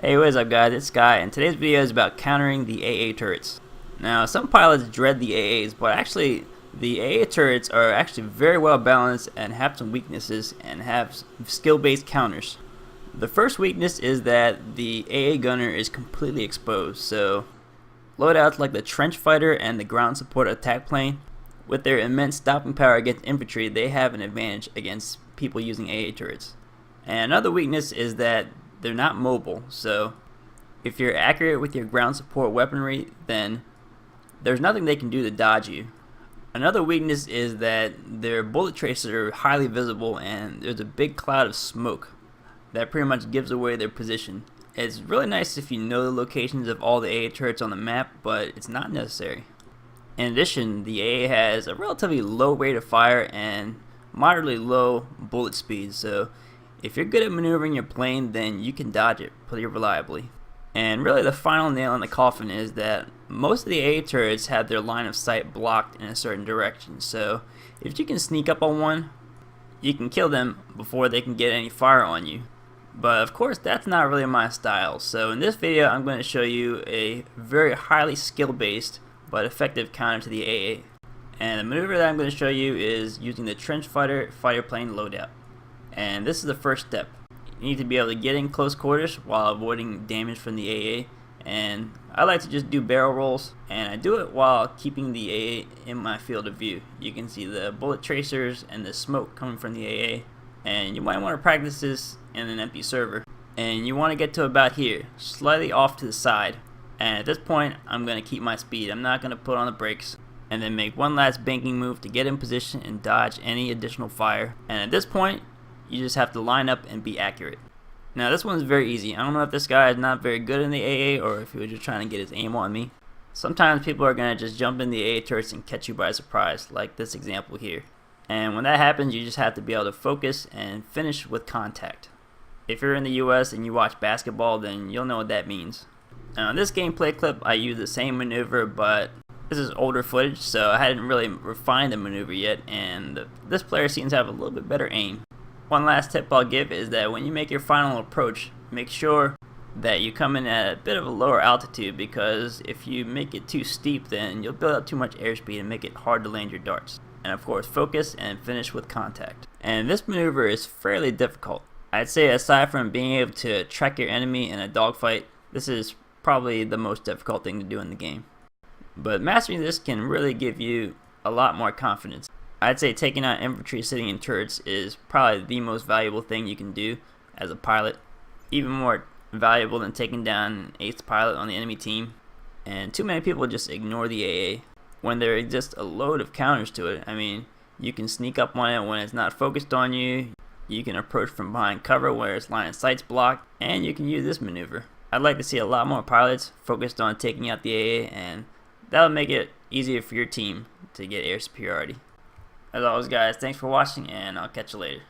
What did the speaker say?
Hey, what is up guys, it's Sky, and today's video is about countering the AA turrets. Now, some pilots dread the AAs, but actually the AA turrets are actually very well balanced and have some weaknesses and have skill-based counters. The first weakness is that the AA gunner is completely exposed, so loadouts like the trench fighter and the ground support attack plane, with their immense stopping power against infantry, they have an advantage against people using AA turrets. And another weakness is that they're not mobile, so if you're accurate with your ground support weaponry, then there's nothing they can do to dodge you. Another weakness is that their bullet tracers are highly visible and there's a big cloud of smoke that pretty much gives away their position. It's really nice if you know the locations of all the AA turrets on the map, but it's not necessary. In addition, the AA has a relatively low rate of fire and moderately low bullet speed, so if you're good at maneuvering your plane, then you can dodge it pretty reliably. And really the final nail in the coffin is that most of the AA turrets have their line of sight blocked in a certain direction, so if you can sneak up on one, you can kill them before they can get any fire on you. But of course that's not really my style, so in this video I'm going to show you a very highly skill based but effective counter to the AA. And the maneuver that I'm going to show you is using the trench fighter plane loadout. And this is the first step. You need to be able to get in close quarters while avoiding damage from the AA. And I like to just do barrel rolls, and I do it while keeping the AA in my field of view. You can see the bullet tracers and the smoke coming from the AA. And you might want to practice this in an empty server. And you want to get to about here, slightly off to the side. And at this point, I'm going to keep my speed. I'm not going to put on the brakes. And then make one last banking move to get in position and dodge any additional fire. And at this point, you just have to line up and be accurate. Now this one's very easy. I don't know if this guy is not very good in the AA or if he was just trying to get his aim on me. Sometimes people are going to just jump in the AA turrets and catch you by surprise, like this example here. And when that happens, you just have to be able to focus and finish with contact. If you're in the US and you watch basketball, then you'll know what that means. Now in this gameplay clip, I use the same maneuver, but this is older footage, so I hadn't really refined the maneuver yet, and this player seems to have a little bit better aim. One last tip I'll give is that when you make your final approach, make sure that you come in at a bit of a lower altitude, because if you make it too steep, then you'll build up too much airspeed and make it hard to land your darts. And of course, focus and finish with contact. And this maneuver is fairly difficult. I'd say aside from being able to track your enemy in a dogfight, this is probably the most difficult thing to do in the game. But mastering this can really give you a lot more confidence. I'd say taking out infantry sitting in turrets is probably the most valuable thing you can do as a pilot. Even more valuable than taking down an ace pilot on the enemy team. And too many people just ignore the AA when there exists a load of counters to it. I mean, you can sneak up on it when it's not focused on you. You can approach from behind cover where its line of sight's blocked. And you can use this maneuver. I'd like to see a lot more pilots focused on taking out the AA, and that'll make it easier for your team to get air superiority. As always guys, thanks for watching, and I'll catch you later.